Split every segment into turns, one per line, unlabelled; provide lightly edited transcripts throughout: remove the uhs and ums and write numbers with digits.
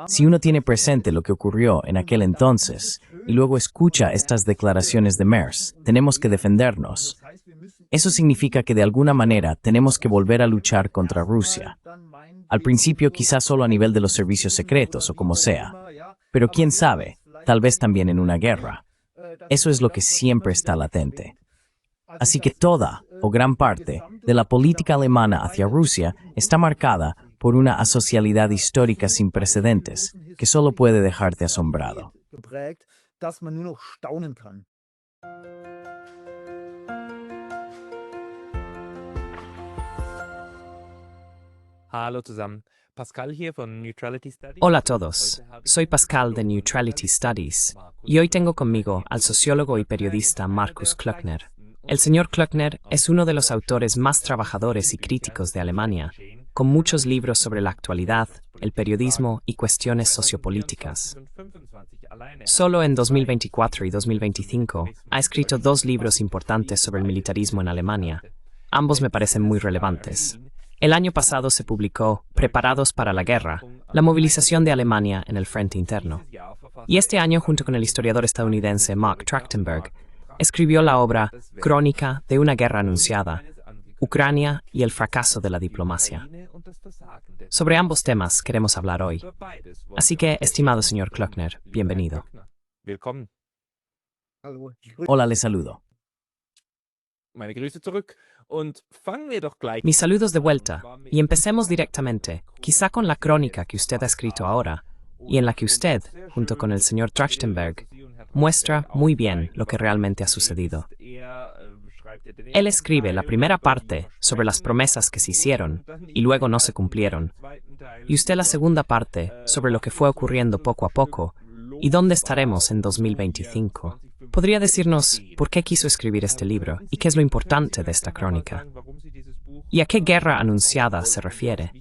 Si uno tiene presente lo que ocurrió en aquel entonces y luego escucha estas declaraciones de Merz, tenemos que defendernos. Eso significa que de alguna manera tenemos que volver a luchar contra Rusia. Al principio quizás solo a nivel de los servicios secretos o como sea, pero quién sabe, tal vez también en una guerra. Eso es lo que siempre está latente. Así que toda o gran parte de la política alemana hacia Rusia está marcada por una asocialidad histórica sin precedentes que solo puede dejarte asombrado.
Hallo zusammen. Pascal hier von Neutrality Studies.
Hola a todos, soy Pascal de Neutrality Studies y hoy tengo conmigo al sociólogo y periodista Markus Klöckner. El señor Klöckner es uno de los autores más trabajadores y críticos de Alemania, con muchos libros sobre la actualidad, el periodismo y cuestiones sociopolíticas. Solo en 2024 y 2025 ha escrito 2 libros importantes sobre el militarismo en Alemania. Ambos me parecen muy relevantes. El año pasado se publicó Preparados para la guerra, la movilización de Alemania en el frente interno. Y este año, junto con el historiador estadounidense Mark Trachtenberg, escribió la obra Crónica de una guerra anunciada, Ucrania y el fracaso de la diplomacia. Sobre ambos temas queremos hablar hoy. Así que, estimado señor Klöckner, bienvenido.
Hola, le saludo.
Meine Grüße zurück und fangen wir doch gleich.
Mis saludos de vuelta, y empecemos directamente, quizá con la crónica que usted ha escrito ahora, y en la que usted, junto con el señor Trachtenberg, muestra muy bien lo que realmente ha sucedido. Él escribe la primera parte sobre las promesas que se hicieron y luego no se cumplieron, y usted la segunda parte sobre lo que fue ocurriendo poco a poco y dónde estaremos en 2025. ¿Podría decirnos por qué quiso escribir este libro y qué es lo importante de esta crónica? ¿Y a qué guerra anunciada se refiere?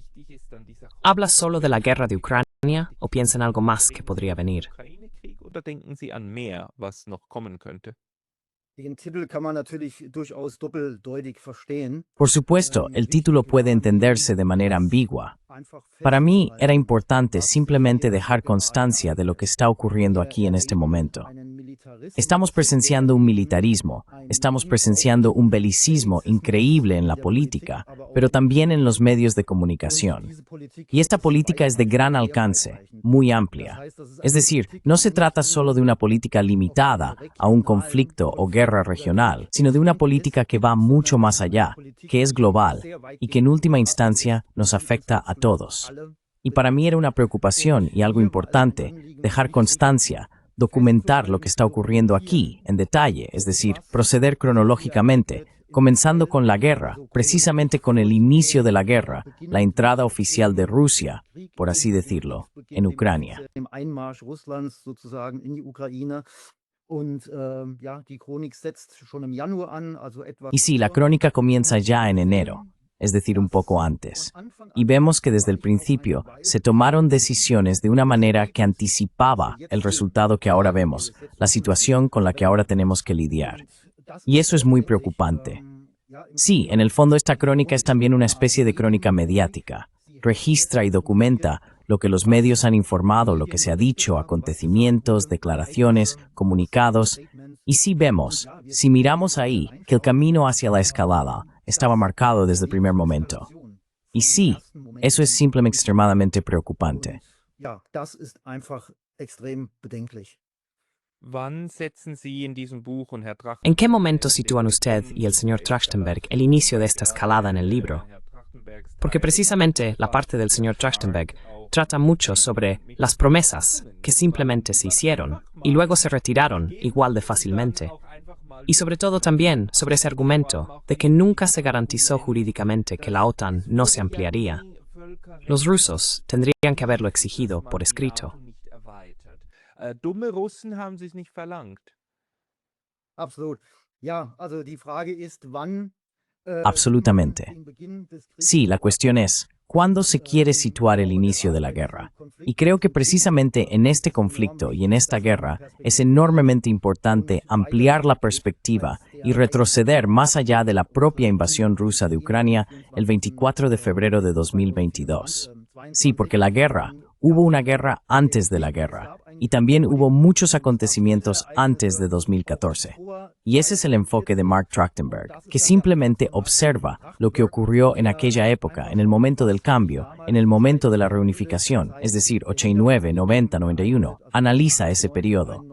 ¿Habla solo de la guerra de Ucrania o piensa en algo más que podría venir?
Oder denken Sie an mehr, was noch kommen könnte?
Por supuesto, el título puede entenderse de manera ambigua. Para mí era importante simplemente dejar constancia de lo que está ocurriendo aquí en este momento. Estamos presenciando un militarismo, estamos presenciando un belicismo increíble en la política, pero también en los medios de comunicación. Y esta política es de gran alcance, muy amplia. Es decir, no se trata solo de una política limitada a un conflicto o guerra regional, sino de una política que va mucho más allá, que es global y que en última instancia nos afecta a todos. Y para mí era una preocupación y algo importante dejar constancia, documentar lo que está ocurriendo aquí en detalle, es decir, proceder cronológicamente, comenzando con la guerra, precisamente con el inicio de la guerra, la entrada oficial de Rusia, por así decirlo, en Ucrania. Y sí, la crónica comienza ya en enero, es decir, un poco antes. Y vemos que desde el principio se tomaron decisiones de una manera que anticipaba el resultado que ahora vemos, la situación con la que ahora tenemos que lidiar. Y eso es muy preocupante. Sí, en el fondo esta crónica es también una especie de crónica mediática. Registra y documenta lo que los medios han informado, lo que se ha dicho, acontecimientos, declaraciones, comunicados. Y sí vemos, si miramos ahí, que el camino hacia la escalada estaba marcado desde el primer momento. Y sí, eso es simplemente extremadamente preocupante.
¿En qué momento sitúan usted y el señor Trachtenberg el inicio de esta escalada en el libro? Porque precisamente la parte del señor Trachtenberg trata mucho sobre las promesas que simplemente se hicieron y luego se retiraron igual de fácilmente. Y sobre todo también sobre ese argumento de que nunca se garantizó jurídicamente que la OTAN no se ampliaría. Los rusos tendrían que haberlo exigido por escrito.
Dumme Russen haben sie es nicht verlangt.
Absolutamente. Sí, la cuestión es, ¿cuándo se quiere situar el inicio de la guerra? Y creo que precisamente en este conflicto y en esta guerra es enormemente importante ampliar la perspectiva y retroceder más allá de la propia invasión rusa de Ucrania el 24 de febrero de 2022. Sí, porque hubo una guerra antes de la guerra, y también hubo muchos acontecimientos antes de 2014. Y ese es el enfoque de Mark Trachtenberg, que simplemente observa lo que ocurrió en aquella época, en el momento del cambio, en el momento de la reunificación, es decir, 89, 90, 91. Analiza ese periodo.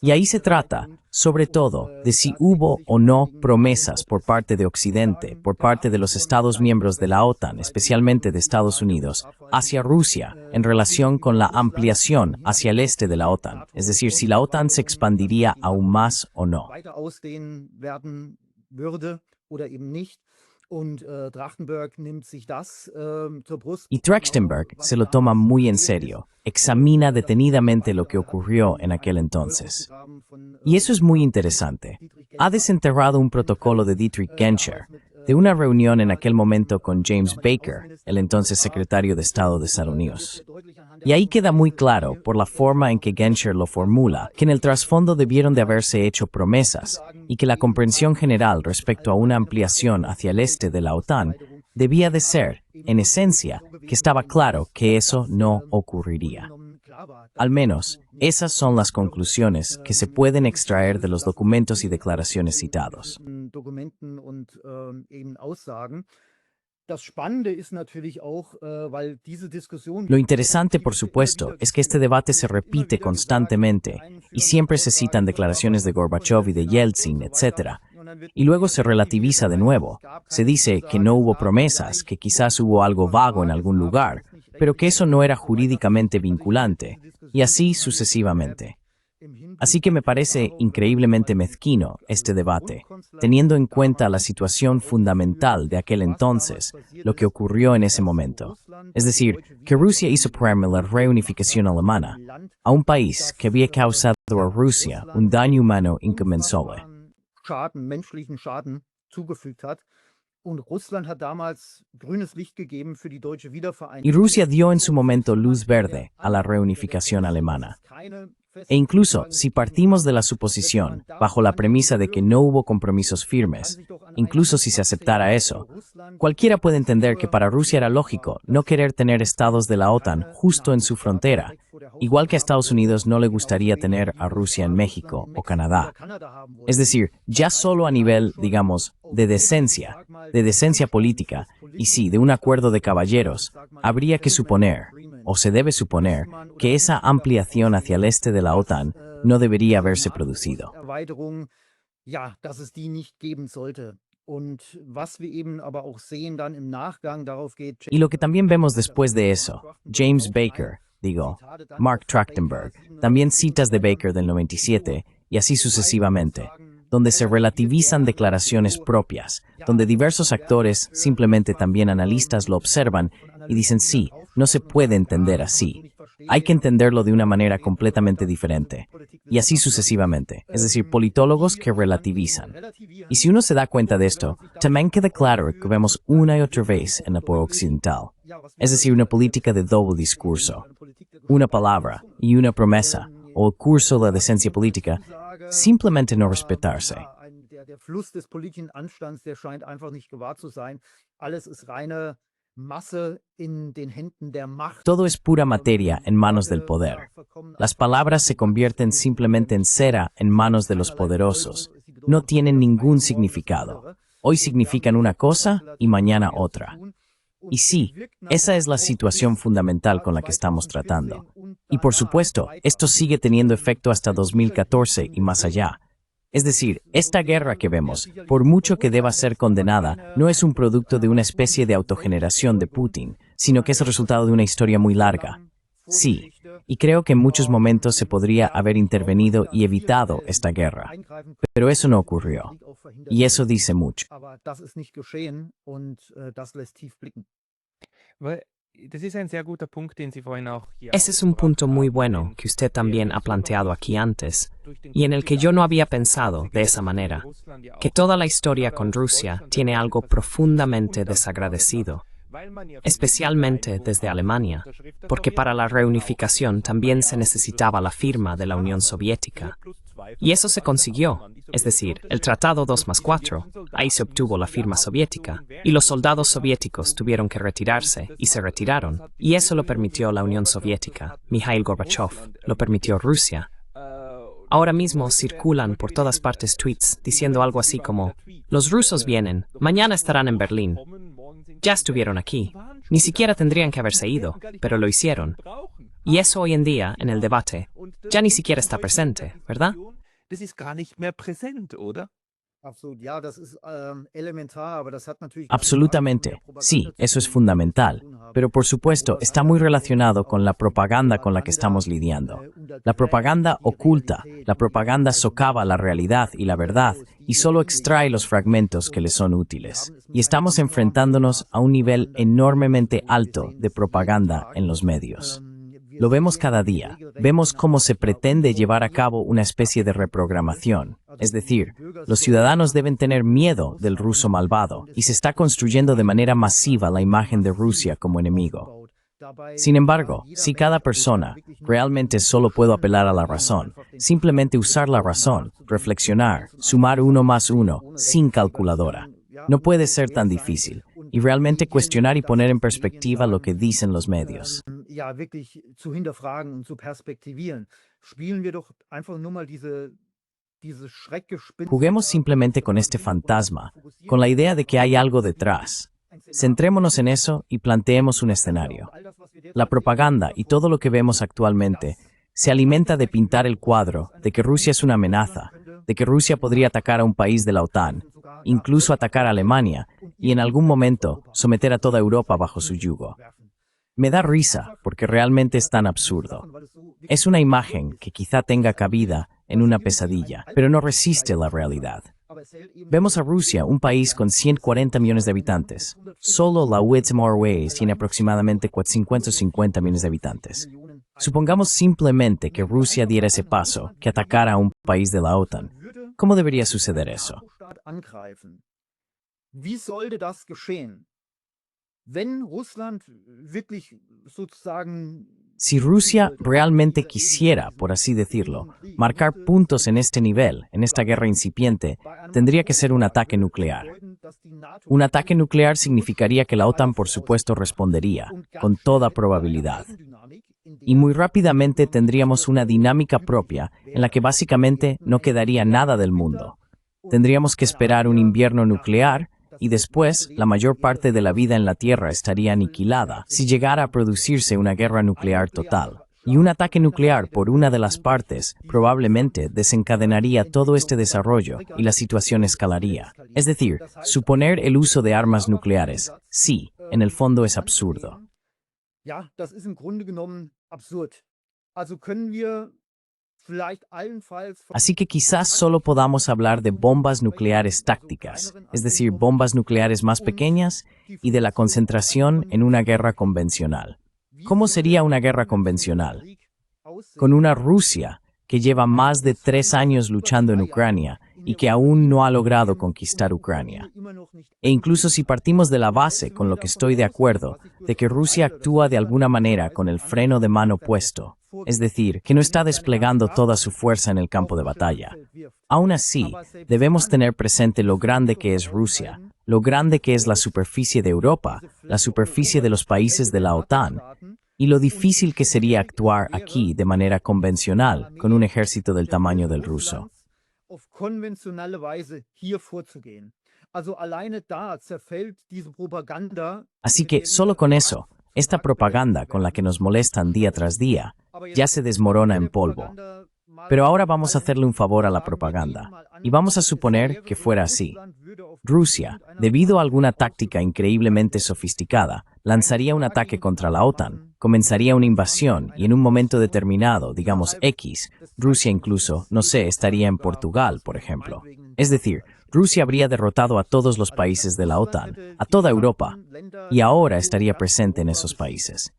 Y ahí se trata, sobre todo, de si hubo o no promesas por parte de Occidente, por parte de los Estados miembros de la OTAN, especialmente de Estados Unidos, hacia Rusia, en relación con la ampliación hacia el este de la OTAN, es decir, si la OTAN se expandiría aún más o no. Y Trachtenberg se lo toma muy en serio, examina detenidamente lo que ocurrió en aquel entonces. Y eso es muy interesante. Ha desenterrado un protocolo de Dietrich Genscher, de una reunión en aquel momento con James Baker, el entonces secretario de Estado de Estados Unidos. Y ahí queda muy claro, por la forma en que Genscher lo formula, que en el trasfondo debieron de haberse hecho promesas y que la comprensión general respecto a una ampliación hacia el este de la OTAN debía de ser, en esencia, que estaba claro que eso no ocurriría. Al menos, esas son las conclusiones que se pueden extraer de los documentos y declaraciones citados. Lo interesante, por supuesto, es que este debate se repite constantemente y siempre se citan declaraciones de Gorbachev y de Yeltsin, etc. Y luego se relativiza de nuevo. Se dice que no hubo promesas, que quizás hubo algo vago en algún lugar, pero que eso no era jurídicamente vinculante, y así sucesivamente. Así que me parece increíblemente mezquino este debate, teniendo en cuenta la situación fundamental de aquel entonces, lo que ocurrió en ese momento. Es decir, que Rusia hizo primero la reunificación alemana, a un país que había causado a Rusia un daño humano inconmensurable. Y Rusia dio en su momento luz verde a la reunificación alemana. E incluso, si partimos de la suposición, bajo la premisa de que no hubo compromisos firmes, incluso si se aceptara eso, cualquiera puede entender que para Rusia era lógico no querer tener estados de la OTAN justo en su frontera, igual que a Estados Unidos no le gustaría tener a Rusia en México o Canadá. Es decir, ya solo a nivel, digamos, de decencia política, y sí, de un acuerdo de caballeros, habría que suponer, o se debe suponer, que esa ampliación hacia el este de la OTAN no debería haberse producido. Y lo que también vemos después de eso, Mark Trachtenberg, también citas de Baker del 97, y así sucesivamente, donde se relativizan declaraciones propias, donde diversos actores, simplemente también analistas, lo observan y dicen sí, no se puede entender así. Hay que entenderlo de una manera completamente diferente. Y así sucesivamente, es decir, politólogos que relativizan. Y si uno se da cuenta de esto, también queda claro que vemos una y otra vez en la política occidental. Es decir, una política de doble discurso. Una palabra y una promesa, o el curso de la decencia política, simplemente no respetarse.
Der Fluss des politischen Anstands, der scheint einfach nicht gewahrt zu sein. Alles ist reine Masse in den Händen der Macht.
Todo es pura materia en manos del poder. Las palabras se convierten simplemente en cera en manos de los poderosos. No tienen ningún significado. Hoy significan una cosa y mañana otra. Y sí, esa es la situación fundamental con la que estamos tratando. Y por supuesto, esto sigue teniendo efecto hasta 2014 y más allá. Es decir, esta guerra que vemos, por mucho que deba ser condenada, no es un producto de una especie de autogeneración de Putin, sino que es el resultado de una historia muy larga. Sí, y creo que en muchos momentos se podría haber intervenido y evitado esta guerra, pero eso no ocurrió. Y eso dice mucho.
Ese es un punto muy bueno que usted también ha planteado aquí antes, y en el que yo no había pensado de esa manera, que toda la historia con Rusia tiene algo profundamente desagradecido, especialmente desde Alemania, porque para la reunificación también se necesitaba la firma de la Unión Soviética. Y eso se consiguió, es decir, el Tratado 2+4, ahí se obtuvo la firma soviética, y los soldados soviéticos tuvieron que retirarse, y se retiraron, y eso lo permitió la Unión Soviética, Mikhail Gorbachev, lo permitió Rusia. Ahora mismo circulan por todas partes tweets diciendo algo así como: los rusos vienen, mañana estarán en Berlín. Ya estuvieron aquí. Ni siquiera tendrían que haberse ido, pero lo hicieron. Y eso hoy en día, en el debate, ya ni siquiera está presente, ¿verdad?
Das ist gar nicht mehr präsent, oder?
Absolutamente. Sí, eso es fundamental. Pero por supuesto, está muy relacionado con la propaganda con la que estamos lidiando. La propaganda oculta, la propaganda socava la realidad y la verdad y solo extrae los fragmentos que le son útiles. Y estamos enfrentándonos a un nivel enormemente alto de propaganda en los medios. Lo vemos cada día. Vemos cómo se pretende llevar a cabo una especie de reprogramación. Es decir, los ciudadanos deben tener miedo del ruso malvado y se está construyendo de manera masiva la imagen de Rusia como enemigo. Sin embargo, si cada persona realmente solo puedo apelar a la razón, simplemente usar la razón, reflexionar, sumar 1 más 1, sin calculadora, no puede ser tan difícil. Y realmente cuestionar y poner en perspectiva lo que dicen los medios. Juguemos simplemente con este fantasma, con la idea de que hay algo detrás. Centrémonos en eso y planteemos un escenario. La propaganda y todo lo que vemos actualmente se alimenta de pintar el cuadro de que Rusia es una amenaza, de que Rusia podría atacar a un país de la OTAN, incluso atacar a Alemania, y en algún momento someter a toda Europa bajo su yugo. Me da risa porque realmente es tan absurdo. Es una imagen que quizá tenga cabida en una pesadilla, pero no resiste la realidad. Vemos a Rusia, un país con 140 millones de habitantes. Solo la Wetzlar Airways tiene aproximadamente 450 millones de habitantes. Supongamos simplemente que Rusia diera ese paso, que atacara a un país de la OTAN. ¿Cómo debería suceder eso?
Wie sollte das geschehen? Wenn Russland wirklich sozusagen
Si Rusia realmente quisiera, por así decirlo, marcar puntos en este nivel, en esta guerra incipiente, tendría que ser un ataque nuclear. Un ataque nuclear significaría que la OTAN, por supuesto, respondería, con toda probabilidad. Y muy rápidamente tendríamos una dinámica propia en la que básicamente no quedaría nada del mundo. Tendríamos que esperar un invierno nuclear y después la mayor parte de la vida en la Tierra estaría aniquilada si llegara a producirse una guerra nuclear total. Y un ataque nuclear por una de las partes probablemente desencadenaría todo este desarrollo y la situación escalaría. Es decir, suponer el uso de armas nucleares, sí, en el fondo es absurdo.
Ja, das ist im Grunde genommen absurd. Also können wir
Así que quizás solo podamos hablar de bombas nucleares tácticas, es decir, bombas nucleares más pequeñas y de la concentración en una guerra convencional. ¿Cómo sería una guerra convencional? Con una Rusia que lleva más de 3 años luchando en Ucrania y que aún no ha logrado conquistar Ucrania. E incluso si partimos de la base, con lo que estoy de acuerdo, de que Rusia actúa de alguna manera con el freno de mano puesto, es decir, que no está desplegando toda su fuerza en el campo de batalla. Aún así, debemos tener presente lo grande que es Rusia, lo grande que es la superficie de Europa, la superficie de los países de la OTAN, y lo difícil que sería actuar aquí de manera convencional con un ejército del tamaño del ruso. Así que, solo con eso, esta propaganda con la que nos molestan día tras día, ya se desmorona en polvo. Pero ahora vamos a hacerle un favor a la propaganda, y vamos a suponer que fuera así. Rusia, debido a alguna táctica increíblemente sofisticada, lanzaría un ataque contra la OTAN, comenzaría una invasión y en un momento determinado, digamos X, Rusia incluso, no sé, estaría en Portugal, por ejemplo. Es decir, Rusia habría derrotado a todos los países de la OTAN, a toda Europa, y ahora estaría presente en esos países.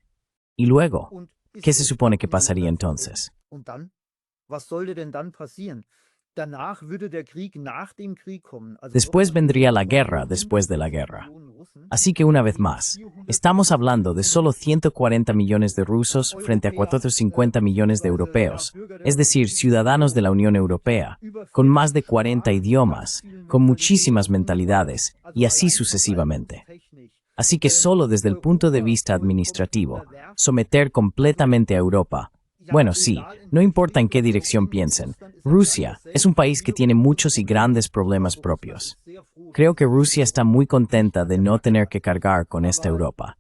Y luego, ¿qué se supone que pasaría entonces?
danach würde der Krieg nach dem Krieg kommen. Also
Después
dort
vendría la guerra después de la guerra. Así que una vez más, estamos hablando de solo 140 millones de rusos frente a 450 millones de europeos, es decir, ciudadanos de la Unión Europea, con más de 40 idiomas, con muchísimas mentalidades, y así sucesivamente. Así que solo desde el punto de vista administrativo, someter completamente a Europa. Bueno, sí, no importa en qué dirección piensen, Rusia es un país que tiene muchos y grandes problemas propios. Creo que Rusia está muy contenta de no tener que cargar con esta Europa.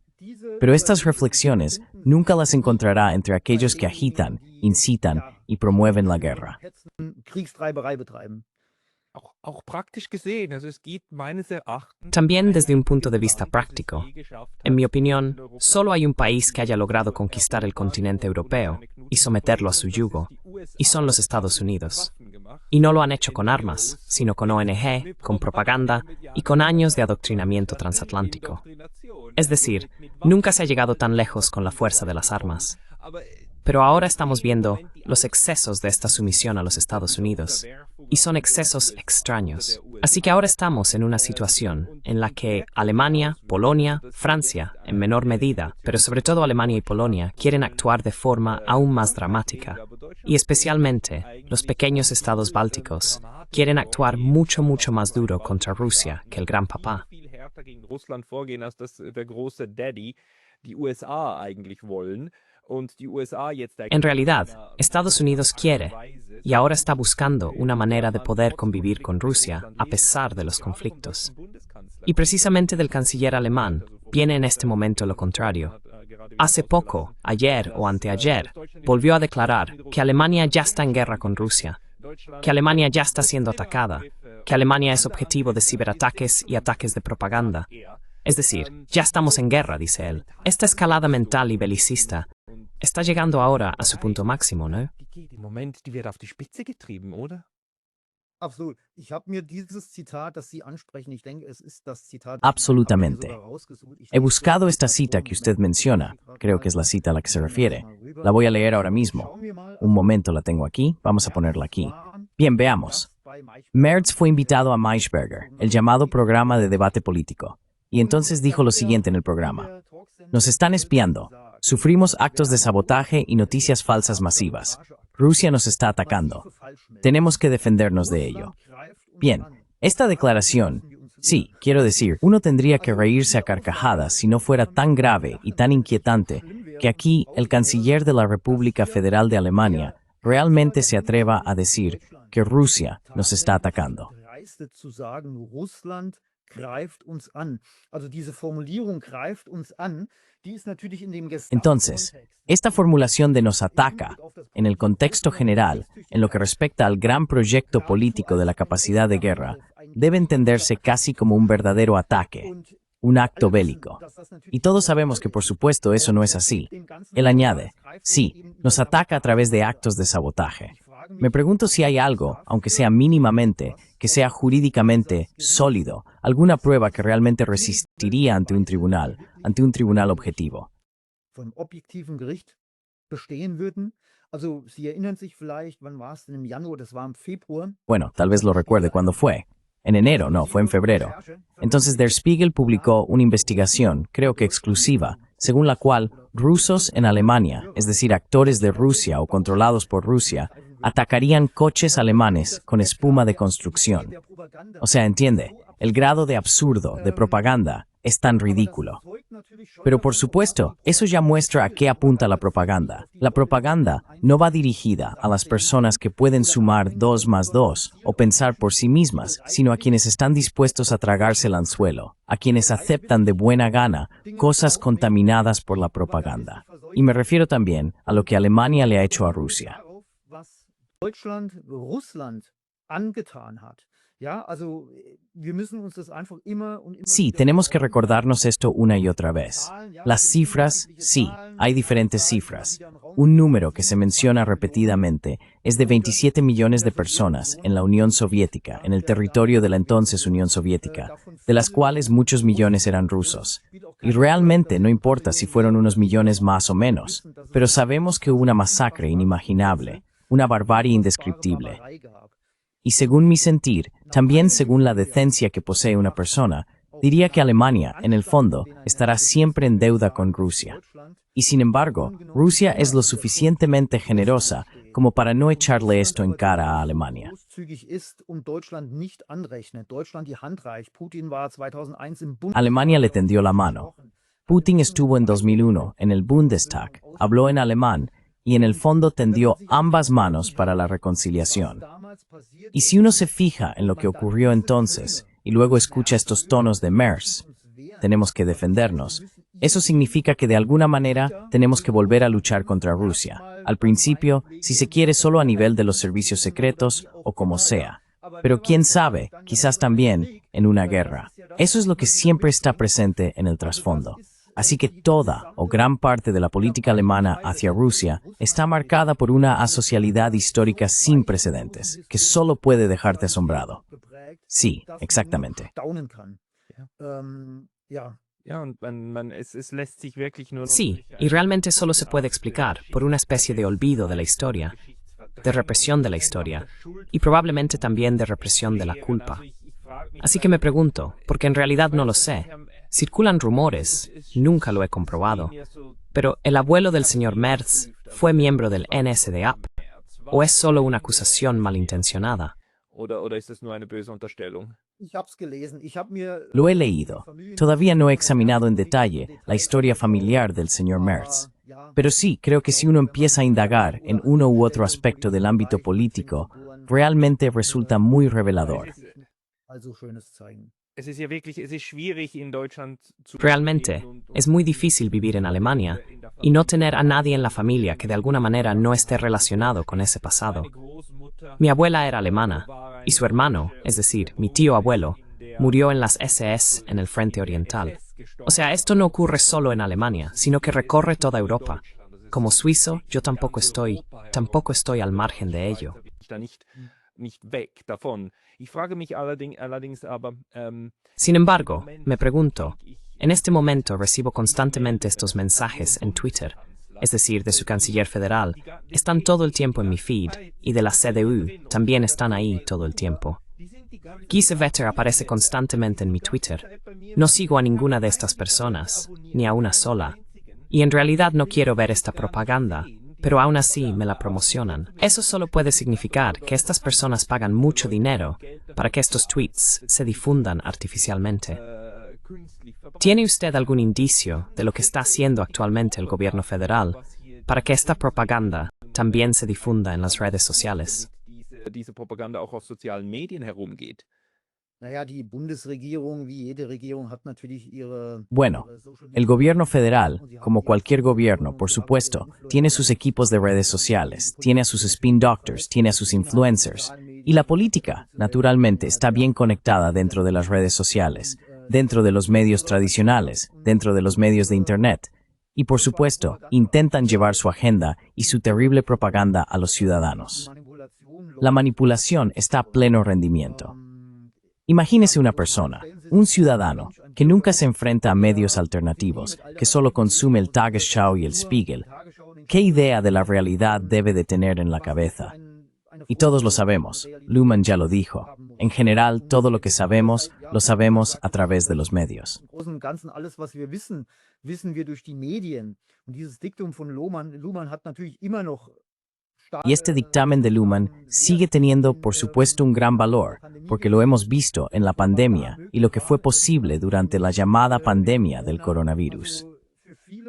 Pero estas reflexiones nunca las encontrará entre aquellos que agitan, incitan y promueven la guerra.
Kriegstreiberei betreiben.
Auch praktisch gesehen, also es geht meines Erachtens
También desde un punto de vista práctico. En mi opinión, solo hay un país que haya logrado conquistar el continente europeo y someterlo a su yugo, y son los Estados Unidos. Y no lo han hecho con armas, sino con ONG, con propaganda y con años de adoctrinamiento transatlántico. Es decir, nunca se ha llegado tan lejos con la fuerza de las armas. Pero ahora estamos viendo los excesos de esta sumisión a los Estados Unidos, y son excesos extraños. Así que ahora estamos en una situación en la que Alemania, Polonia, Francia, en menor medida, pero sobre todo Alemania y Polonia, quieren actuar de forma aún más dramática. Y especialmente los pequeños estados bálticos quieren actuar mucho más duro contra Rusia que el gran papá.
viel härter gegen Russland vorgehen, als das der große Daddy, die USA eigentlich wollen. Und die USA jetzt
En realidad, Estados Unidos quiere, y ahora está buscando una manera de poder convivir con Rusia a pesar de los conflictos. Y precisamente del canciller alemán viene en este momento lo contrario. Hace poco, ayer o anteayer, volvió a declarar que Alemania ya está en guerra con Rusia, que Alemania ya está siendo atacada, que Alemania es objetivo de ciberataques y ataques de propaganda. Es decir, ya estamos en guerra, dice él. Esta escalada mental y belicista está llegando ahora a su punto máximo, ¿no?
Im Moment, die wird auf die Spitze getrieben, oder?
Absolut. Ich habe mir dieses Zitat, das Sie ansprechen, ich denke, es ist das Zitat.
Absolutamente.
Habe ich mir sogar rausgesucht. Ich
He
lese
buscado
kurz
esta
mal
cita
vor,
que usted menciona. Creo que es la cita a la que se refiere. La voy a leer ahora mismo.
Schauen wir mal,
Un momento, la tengo aquí. Vamos a ponerla aquí.
waren
Bien, veamos.
bei Maischberger.
Merz fue invitado a Maischberger, el llamado programa de debate político, y entonces dijo lo siguiente en el programa. Nos están espiando. Sufrimos actos de sabotaje y noticias falsas masivas. Rusia nos está atacando. Tenemos que defendernos de ello. Bien, esta declaración, sí, quiero decir, uno tendría que reírse a carcajadas si no fuera tan grave y tan inquietante que aquí el canciller de la República Federal de Alemania realmente se atreva a decir que Rusia nos está atacando.
Dreiste zu sagen, Russland greift uns an. Also diese Formulierung greift uns an, die ist natürlich in dem
Entonces, esta formulación de nos ataca, en el contexto general, en lo que respecta al gran proyecto político de la capacidad de guerra, debe entenderse casi como un verdadero ataque, un acto bélico. Y todos sabemos que, por supuesto, eso no es así. Él añade, sí, nos ataca a través de actos de sabotaje. Me pregunto si hay algo, aunque sea mínimamente, que sea jurídicamente sólido, alguna prueba que realmente resistiría ante un tribunal objetivo.
Vom objektiven Gericht bestehen würden. Also, Sie erinnern sich vielleicht, wann war es denn im Januar? Das war im Februar.
Bueno, tal vez lo recuerde cuando fue. En enero, no, fue en febrero. Entonces Der Spiegel publicó una investigación, creo que exclusiva, según la cual rusos en Alemania, es decir, actores de Rusia o controlados por Rusia, atacarían coches alemanes con espuma de construcción. O sea, entiende, el grado de absurdo, de propaganda, es tan ridículo. Pero por supuesto, eso ya muestra a qué apunta la propaganda. La propaganda no va dirigida a las personas que pueden sumar 2 más 2 o pensar por sí mismas, sino a quienes están dispuestos a tragarse el anzuelo, a quienes aceptan de buena gana cosas contaminadas por la propaganda. Y me refiero también a lo que Alemania le ha hecho a Rusia.
Was Deutschland Russland angetan hat. Ja, also wir müssen uns das einfach immer und immer
Sí,
wieder
tenemos que
vor Augen
recordarnos esto una y otra vez. Las cifras, sí, hay diferentes cifras. Un número que se menciona repetidamente es de 27 millones de personas en la Unión Soviética, en el territorio de la entonces Unión Soviética, de las cuales muchos millones eran rusos. Y realmente no importa si fueron unos millones más o menos, pero sabemos que hubo una masacre inimaginable, una barbarie indescriptible. Y según mi sentir, también según la decencia que posee una persona, diría que Alemania, en el fondo, estará siempre en deuda con Rusia. Y sin embargo, Rusia es lo suficientemente generosa como para no echarle esto en cara a Alemania. Alemania le tendió la mano. Putin estuvo en 2001 en el Bundestag, habló en alemán y en el fondo tendió ambas manos para la reconciliación. Y si uno se fija en lo que ocurrió entonces y luego escucha estos tonos de Merz, tenemos que defendernos. Eso significa que de alguna manera tenemos que volver a luchar contra Rusia. Al principio, si se quiere, solo a nivel de los servicios secretos o como sea. Pero quién sabe, quizás también en una guerra. Eso es lo que siempre está presente en el trasfondo. Así que toda o gran parte de la política alemana hacia Rusia está marcada por una asocialidad histórica sin precedentes, que solo puede dejarte asombrado. Sí, exactamente.
Sí, y realmente solo se puede explicar por una especie de olvido de la historia, de represión de la historia, y probablemente también de represión de la culpa. Así que me pregunto, porque en realidad no lo sé, circulan rumores, nunca lo he comprobado, pero ¿el abuelo del señor Merz fue miembro del NSDAP? ¿O es solo una acusación malintencionada?
Lo he leído. Todavía no he examinado en detalle la historia familiar del señor Merz. Pero sí, creo que si uno empieza a indagar en uno u otro aspecto del ámbito político, realmente resulta muy revelador.
Realmente, es muy difícil vivir en Alemania y no tener a nadie en la familia que de alguna manera no esté relacionado con ese pasado. Mi abuela era alemana, y su hermano, es decir, mi tío abuelo, murió en las SS en el Frente Oriental. O sea, esto no ocurre solo en Alemania, sino que recorre toda Europa. Como suizo, yo tampoco estoy al margen de ello. Sin embargo, me pregunto, en este momento recibo constantemente estos mensajes en Twitter, es decir, de su canciller federal, están todo el tiempo en mi feed, y de la CDU también están ahí todo el tiempo. Kiesewetter aparece constantemente en mi Twitter. No sigo a ninguna de estas personas, ni a una sola, y en realidad no quiero ver esta propaganda, pero aún así me la promocionan. Eso solo puede significar que estas personas pagan mucho dinero para que estos tweets se difundan artificialmente. ¿Tiene usted algún indicio de lo que está haciendo actualmente el gobierno federal para que esta propaganda también se difunda en las redes sociales?
Bueno, el gobierno federal, como cualquier gobierno, por supuesto, tiene sus equipos de redes sociales, tiene a sus spin doctors, tiene a sus influencers, y la política, naturalmente, está bien conectada dentro de las redes sociales, dentro de los medios tradicionales, dentro de los medios de Internet, y por supuesto, intentan llevar su agenda y su terrible propaganda a los ciudadanos. La manipulación está a pleno rendimiento. Imagínese una persona, un ciudadano, que nunca se enfrenta a medios alternativos, que solo consume el Tagesschau y el Spiegel. ¿Qué idea de la realidad debe de tener en la cabeza? Y todos lo sabemos, Luhmann ya lo dijo. En general, todo lo que sabemos, lo sabemos a través de los medios. Y este dictamen de Luhmann sigue teniendo, por supuesto, un gran valor, porque lo hemos visto en la pandemia y lo que fue posible durante la llamada pandemia del coronavirus.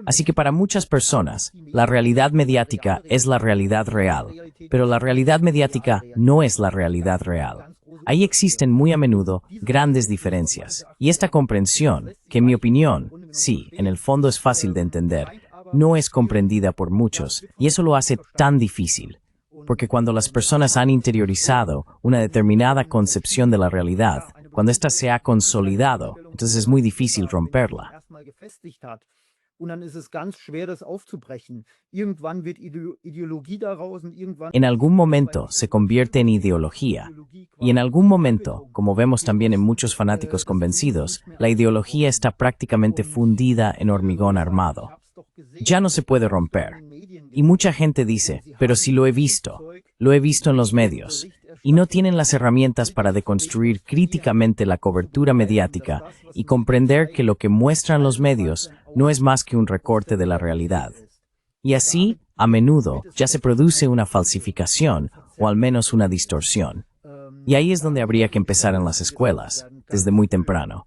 Así que para muchas personas, la realidad mediática es la realidad real, pero la realidad mediática no es la realidad real. Ahí existen muy a menudo grandes diferencias, y esta comprensión, que en mi opinión, sí, en el fondo es fácil de entender, no es comprendida por muchos, y eso lo hace tan difícil, porque cuando las personas han interiorizado una determinada concepción de la realidad, cuando ésta se ha consolidado, entonces es muy difícil romperla. En algún momento se convierte en ideología, y en algún momento, como vemos también en muchos fanáticos convencidos, la ideología está prácticamente fundida en hormigón armado. Ya no se puede romper. Y mucha gente dice, pero si lo he visto en los medios. y no tienen las herramientas para deconstruir críticamente la cobertura mediática y comprender que lo que muestran los medios no es más que un recorte de la realidad. Y así, a menudo, ya se produce una falsificación o al menos una distorsión. Y ahí es donde habría que empezar en las escuelas, desde muy temprano.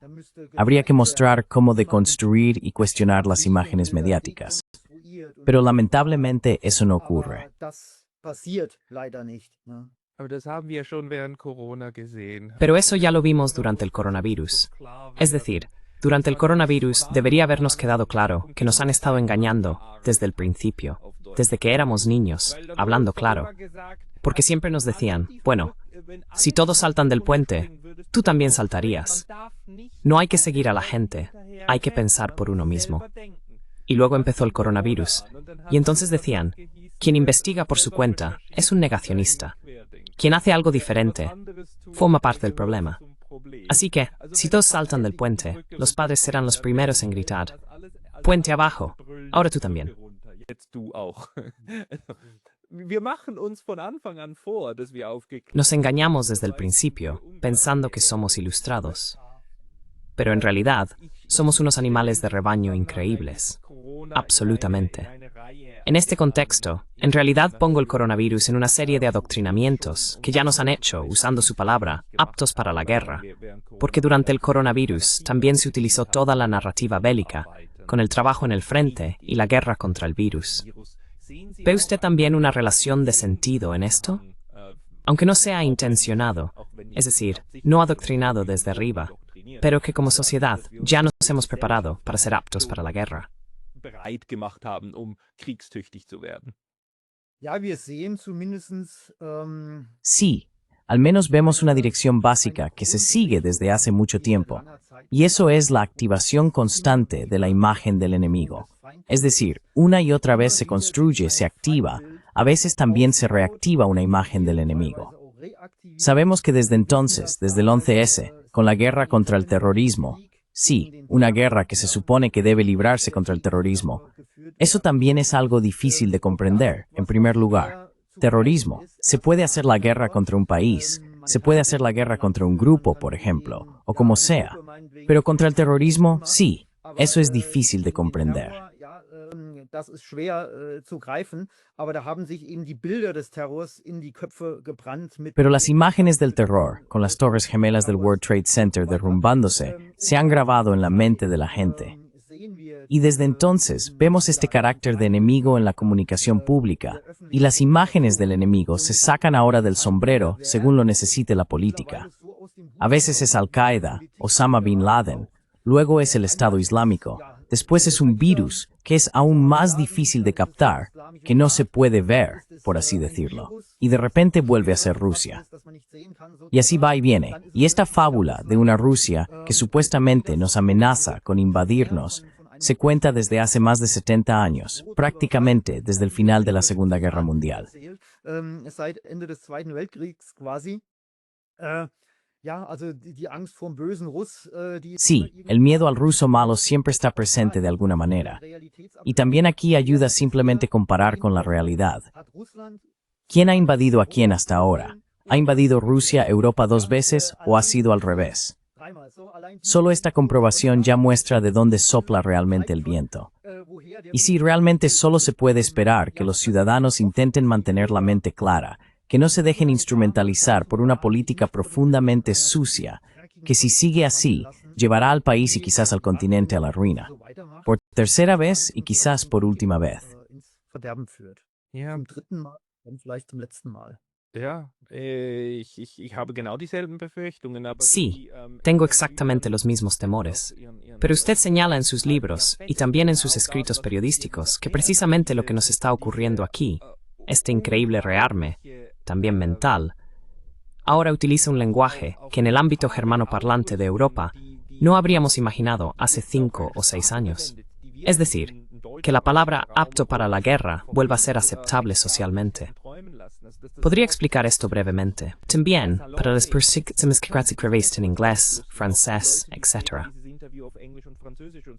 Habría que mostrar cómo deconstruir y cuestionar las imágenes mediáticas. Pero lamentablemente eso no ocurre.
Aber das haben wir schon während Corona gesehen.
Pero eso ya lo vimos durante el coronavirus. Es decir, durante el coronavirus debería habernos quedado claro que nos han estado engañando desde el principio, desde que éramos niños, hablando claro. Porque siempre nos decían, bueno, si todos saltan del puente, tú también saltarías. No hay que seguir a la gente, hay que pensar por uno mismo. Y luego empezó el coronavirus, y entonces decían, quien investiga por su cuenta es un negacionista. Quien hace algo diferente forma parte del problema. Así que, si todos saltan del puente, los padres serán los primeros en gritar, puente abajo, ahora tú también. Nos engañamos desde el principio, pensando que somos ilustrados. Pero en realidad, somos unos animales de rebaño increíbles. Absolutamente. En este contexto, en realidad pongo el coronavirus en una serie de adoctrinamientos que ya nos han hecho, usando su palabra, aptos para la guerra. Porque durante el coronavirus también se utilizó toda la narrativa bélica, con el trabajo en el frente y la guerra contra el virus. ¿Ve usted también una relación de sentido en esto? Aunque no sea intencionado, es decir, no adoctrinado desde arriba, pero que como sociedad ya nos hemos preparado para ser aptos para la guerra.
Bereit gemacht haben, kriegstüchtig zu werden.
Sí, al menos vemos una dirección básica que se sigue desde hace mucho tiempo, y eso es la activación constante de la imagen del enemigo. Es decir, una y otra vez se construye, se activa, a veces también se reactiva una imagen del enemigo. Sabemos que desde entonces, desde el 11S, con la guerra contra el terrorismo, sí, una guerra que se supone que debe librarse contra el terrorismo. Eso también es algo difícil de comprender, en primer lugar. Terrorismo. Se puede hacer la guerra contra un país, se puede hacer la guerra contra un grupo, por ejemplo, o como sea. Pero contra el terrorismo, sí, eso es difícil de comprender.
Das ist schwer zu greifen, aber da haben sich eben die Bilder des Terrors in die Köpfe gebrannt.
Pero las imágenes del terror, con las torres gemelas del World Trade Center derrumbándose, se han grabado en la mente de la gente. Y desde entonces vemos este carácter de enemigo en la comunicación pública, y las imágenes del enemigo se sacan ahora del sombrero según lo necesite la política. A veces es Al-Qaeda, Osama Bin Laden, luego es el Estado Islámico, después es un virus que es aún más difícil de captar, que no se puede ver, por así decirlo, y de repente vuelve a ser Rusia. Y así va y viene, y esta fábula de una Rusia que supuestamente nos amenaza con invadirnos se cuenta desde hace más de 70 años, prácticamente desde el final de la Segunda Guerra Mundial. Sí, el miedo al ruso malo siempre está presente de alguna manera. Y también aquí ayuda simplemente comparar con la realidad. ¿Quién ha invadido a quién hasta ahora? ¿Ha invadido Rusia Europa 2 veces o ha sido al revés? Solo esta comprobación ya muestra de dónde sopla realmente el viento. Y si realmente solo se puede esperar que los ciudadanos intenten mantener la mente clara, que no se dejen instrumentalizar por una política profundamente sucia, que si sigue así, llevará al país y quizás al continente a la ruina. Por tercera vez y quizás por última vez.
Sí, tengo exactamente los mismos temores. Pero usted señala en sus libros y también en sus escritos periodísticos que precisamente lo que nos está ocurriendo aquí, este increíble rearme, también mental, ahora utiliza un lenguaje que en el ámbito germanoparlante de Europa no habríamos imaginado hace 5 o 6 años. Es decir, que la palabra apto para la guerra vuelva a ser aceptable socialmente. Podría explicar esto brevemente. También, para las personas que en inglés, francés, etc.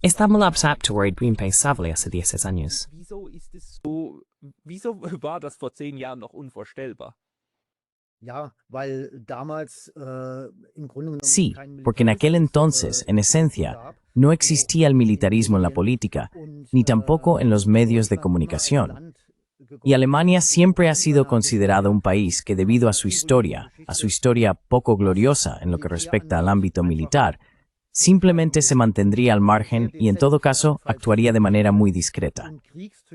Estamos apto a impensable hace 10 años.
Wieso war das vor 10 Jahren noch unvorstellbar?
Ja, weil damals, im Grunde genommen
Sí,
kein
porque en aquel
Militärismus,
entonces, en esencia,
gab.
no existía el militarismo en la política,
Und,
ni tampoco en los medios de
Deutschland immer ein
comunicación.
Land
Y
gegolten,
Alemania
das
siempre ha
aufgrund
sido
seiner
considerado un país que, debido a su
historia
historia poco gloriosa en lo que respecta al ámbito militar, simplemente se mantendría al margen y en todo caso actuaría de manera muy discreta.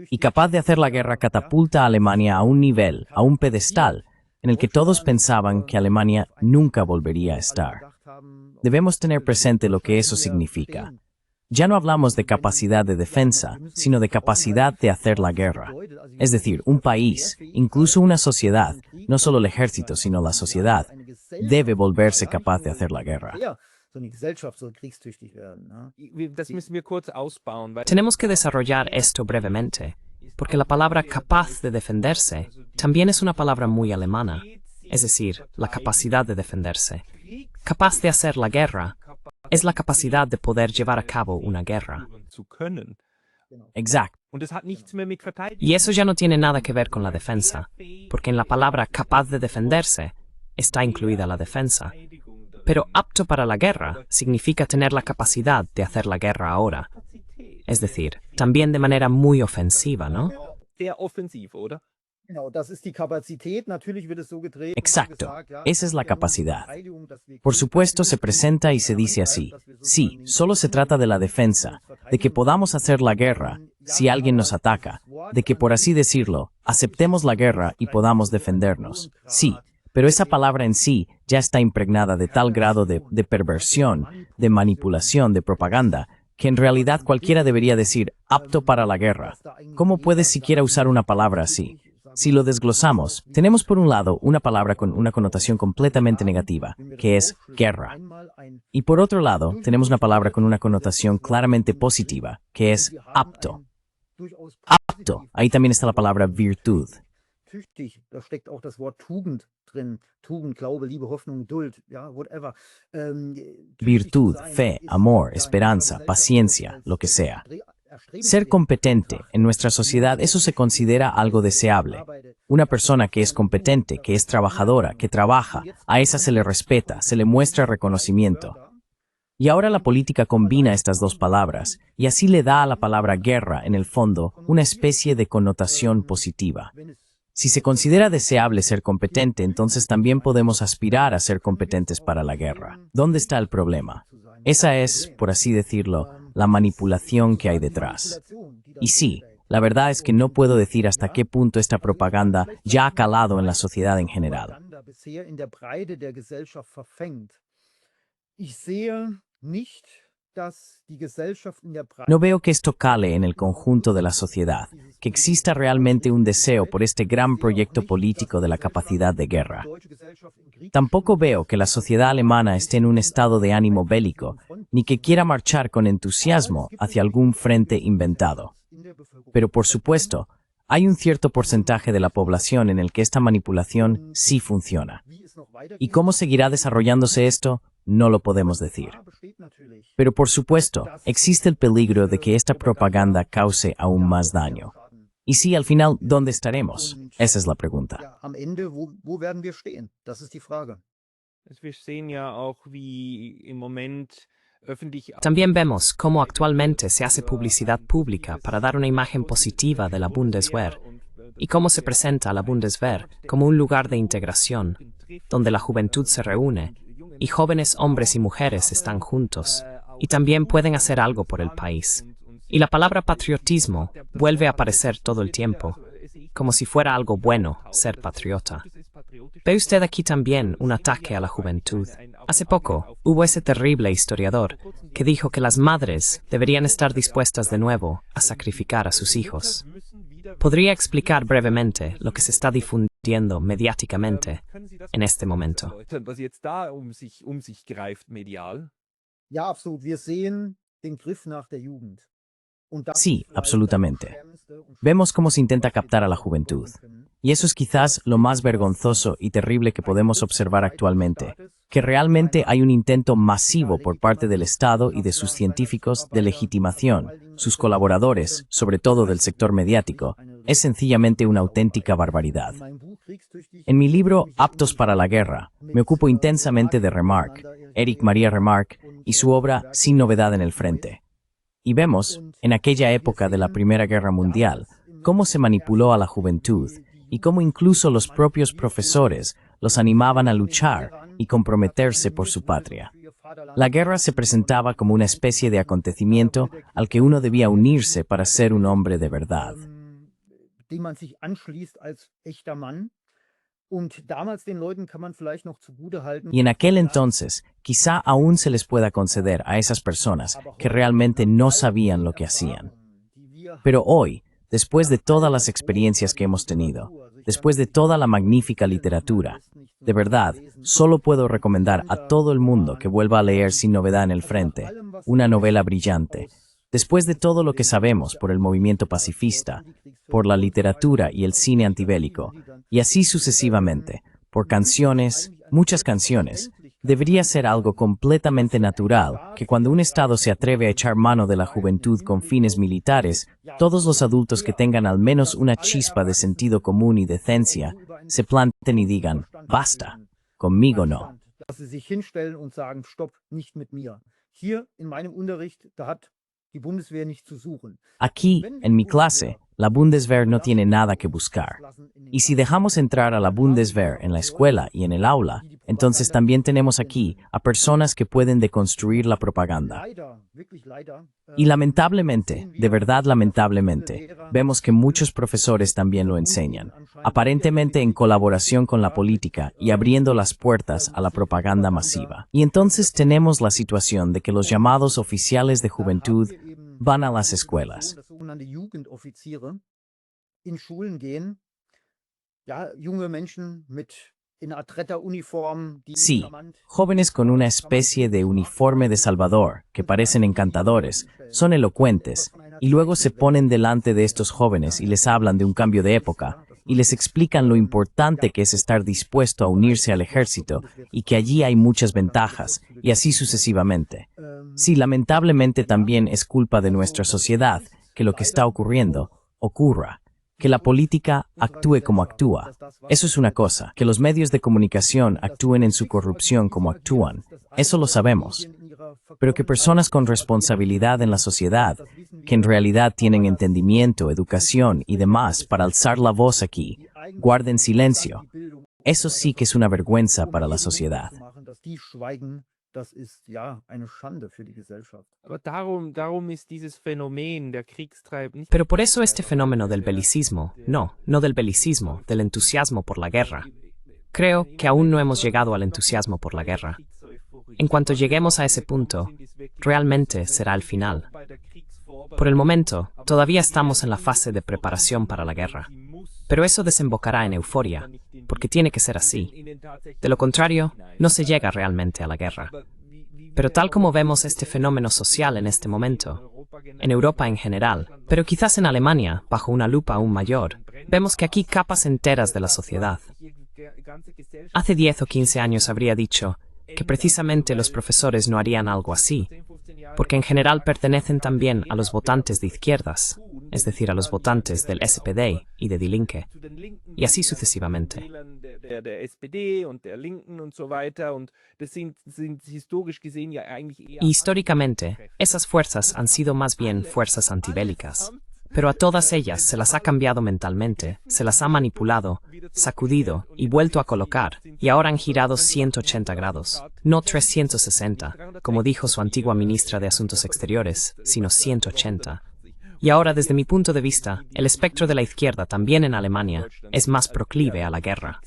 Y capaz de hacer la guerra catapulta a Alemania a un nivel, a un pedestal, en el que todos pensaban que Alemania nunca volvería a estar. Debemos tener presente lo que eso significa. Ya no hablamos de capacidad de defensa, sino de capacidad de hacer la guerra. Es decir, un país, incluso una sociedad, no solo el ejército, sino la sociedad, debe volverse capaz de hacer la guerra.
So eine Gesellschaft soll kriegstüchtig werden. Ne?
Das müssen wir kurz ausbauen, weil
Tenemos que desarrollar esto brevemente, porque la palabra capaz de defenderse también es una palabra muy alemana, es decir, la capacidad de defenderse. Capaz de hacer la guerra es la capacidad de poder llevar a cabo una guerra.
zu können.
Exacto.
Und es hat nichts mehr mit Verteidigung.
Y eso ya no tiene nada que ver con la defensa, porque en la palabra capaz de defenderse está incluida la defensa. Pero apto para la guerra significa tener la capacidad de hacer la guerra ahora. Es decir, también de manera muy ofensiva, ¿no?
Sehr offensiv, oder?
Genau, das ist die Kapazität. Natürlich wird es so gedreht.
Exacto, esa es la capacidad.
Por
Por supuesto, se presenta y se dice así. Sí, solo se trata de la defensa, de que podamos hacer la guerra si alguien nos ataca, de que, por así decirlo, aceptemos la guerra y podamos defendernos. Sí, pero esa palabra en sí ya está impregnada de tal grado de perversión, de manipulación, de propaganda, que en realidad cualquiera debería decir apto para la guerra. ¿Cómo puedes siquiera usar una palabra así? Si lo desglosamos, tenemos por un lado una palabra con una connotación completamente negativa, que es guerra. Y por otro lado, tenemos una palabra con una connotación claramente positiva, que es apto. Apto, ahí también está la palabra virtud.
Tüchtig, da steckt auch das Wort Tugend drin. Tugend, Glaube, Liebe, Hoffnung, Geduld, ja, whatever.
Virtud, fe, amor, esperanza, paciencia, lo que sea. Ser competente en nuestra sociedad, eso se considera algo deseable. Una persona que es competente, que es trabajadora, que trabaja, a esa se le respeta, se le muestra reconocimiento. Y ahora la política combina estas dos palabras, y así le da a la palabra guerra, en el fondo, una especie de connotación positiva. Si se considera deseable ser competente, entonces también podemos aspirar a ser competentes para la guerra. ¿Dónde está el problema? Esa es, por así decirlo, la manipulación que hay detrás. Y sí, la verdad es que no puedo decir hasta qué punto esta propaganda ya ha calado en la sociedad en general. No veo que esto cale en el conjunto de la sociedad, que exista realmente un deseo por este gran proyecto político de la capacidad de guerra. Tampoco veo que la sociedad alemana esté en un estado de ánimo bélico, ni que quiera marchar con entusiasmo hacia algún frente inventado. Pero por supuesto, hay un cierto porcentaje de la población en el que esta manipulación sí funciona. ¿Y cómo seguirá desarrollándose esto? No lo podemos decir. Pero por supuesto, existe el peligro de que esta propaganda cause aún más daño. Y sí, al final, ¿dónde estaremos? Esa es la pregunta.
Am Ende, wo werden wir stehen? Das ist die Frage.
Wir sehen ja auch, wie im Moment öffentlich
También vemos cómo actualmente se hace publicidad pública para dar una imagen positiva de la Bundeswehr y cómo se presenta a la Bundeswehr como un lugar de integración, donde la juventud se reúne y jóvenes hombres y mujeres están juntos y también pueden hacer algo por el país. Y la palabra patriotismo vuelve a aparecer todo el tiempo, como si fuera algo bueno ser patriota. ¿Ve usted aquí también un ataque a la juventud? Hace poco hubo ese terrible historiador que dijo que las madres deberían estar dispuestas de nuevo a sacrificar a sus hijos. ¿Podría explicar brevemente lo que se está difundiendo mediáticamente en este momento?
was jetzt da um sich greift medial.
Ja, absolut. Wir sehen den Griff nach der Jugend. Und das
Sí,
ist vielleicht
absolutamente.
das Schlimmste und
Vemos cómo se intenta captar a la juventud. Y eso es quizás lo más vergonzoso y terrible que podemos observar actualmente, que realmente hay un intento masivo por parte del Estado y de sus científicos de legitimación, sus colaboradores, sobre todo del sector mediático, es sencillamente una auténtica barbaridad. En mi libro Aptos para la Guerra, me ocupo intensamente de Remarque, Éric Maria Remarque, y su obra Sin novedad en el frente. Y vemos, en aquella época de la Primera Guerra Mundial, cómo se manipuló a la juventud y cómo incluso los propios profesores los animaban a luchar y comprometerse por su patria. La guerra se presentaba como una especie de acontecimiento al que uno debía unirse para ser un hombre de verdad. Y en aquel entonces, quizá aún se les pueda conceder a esas personas que realmente no sabían lo que hacían. Pero hoy, después de todas las experiencias que hemos tenido, después de toda la magnífica literatura, de verdad, solo puedo recomendar a todo el mundo que vuelva a leer Sin novedad en el frente, una novela brillante. Después de todo lo que sabemos por el movimiento pacifista, por la literatura y el cine antibélico, y así sucesivamente, por canciones, muchas canciones, debería ser algo completamente natural que cuando un Estado se atreve a echar mano de la juventud con fines militares, todos los adultos que tengan al menos una chispa de sentido común y decencia se planten y digan, basta, conmigo no. Aquí, en mi clase, la Bundeswehr no tiene nada que buscar. Y si dejamos entrar a la Bundeswehr en la escuela y en el aula, entonces también tenemos aquí a personas que pueden deconstruir la propaganda. Y lamentablemente, de verdad lamentablemente, vemos que muchos profesores también lo enseñan, aparentemente en colaboración con la política y abriendo las puertas a la propaganda masiva. Y entonces tenemos la situación de que los llamados oficiales de juventud van a las escuelas. Sí, jóvenes con una especie de uniforme de Salvador, que parecen encantadores, son elocuentes, y luego se ponen delante de estos jóvenes y les hablan de un cambio de época, y les explican lo importante que es estar dispuesto a unirse al ejército, y que allí hay muchas ventajas, y así sucesivamente. Sí, lamentablemente también es culpa de nuestra sociedad que lo que está ocurriendo ocurra. Que la política actúe como actúa. Eso es una cosa. Que los medios de comunicación actúen en su corrupción como actúan. Eso lo sabemos. Pero que personas con responsabilidad en la sociedad, que en realidad tienen entendimiento, educación y demás para alzar la voz aquí, guarden silencio. Eso sí que es una vergüenza para la sociedad.
Pero por eso este fenómeno del belicismo, no del belicismo, del entusiasmo por la guerra. Creo que aún no hemos llegado al entusiasmo por la guerra. En cuanto lleguemos a ese punto, realmente será el final. Por el momento, todavía estamos en la fase de preparación para la guerra. Pero eso desembocará en euforia, porque tiene que ser así. De lo contrario, no se llega realmente a la guerra. Pero tal como vemos este fenómeno social en este momento, en Europa en general, pero quizás en Alemania, bajo una lupa aún mayor, vemos que aquí capas enteras de la sociedad. Hace 10 o 15 años habría dicho que precisamente los profesores no harían algo así, porque en general pertenecen también a los votantes de izquierdas, es decir, a los votantes del SPD y de Die Linke, y así sucesivamente. Y históricamente, esas fuerzas han sido más bien fuerzas antibélicas. Pero a todas ellas se las ha cambiado mentalmente, se las ha manipulado, sacudido y vuelto a colocar, y ahora han girado 180 grados, no 360, como dijo su antigua ministra de Asuntos Exteriores, sino 180. Y ahora, desde mi punto de vista, el espectro de la izquierda también en Alemania es más proclive a la guerra.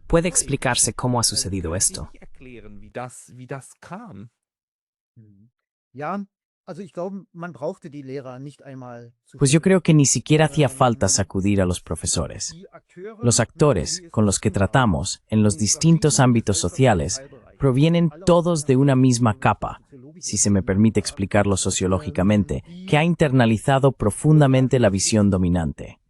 ¿Puede explicarse cómo ha sucedido esto?
Pues yo creo que ni siquiera hacía falta sacudir a los profesores. Los actores con los que tratamos en los distintos ámbitos sociales provienen todos de una misma capa, si se me permite explicarlo sociológicamente, que ha internalizado profundamente la visión dominante.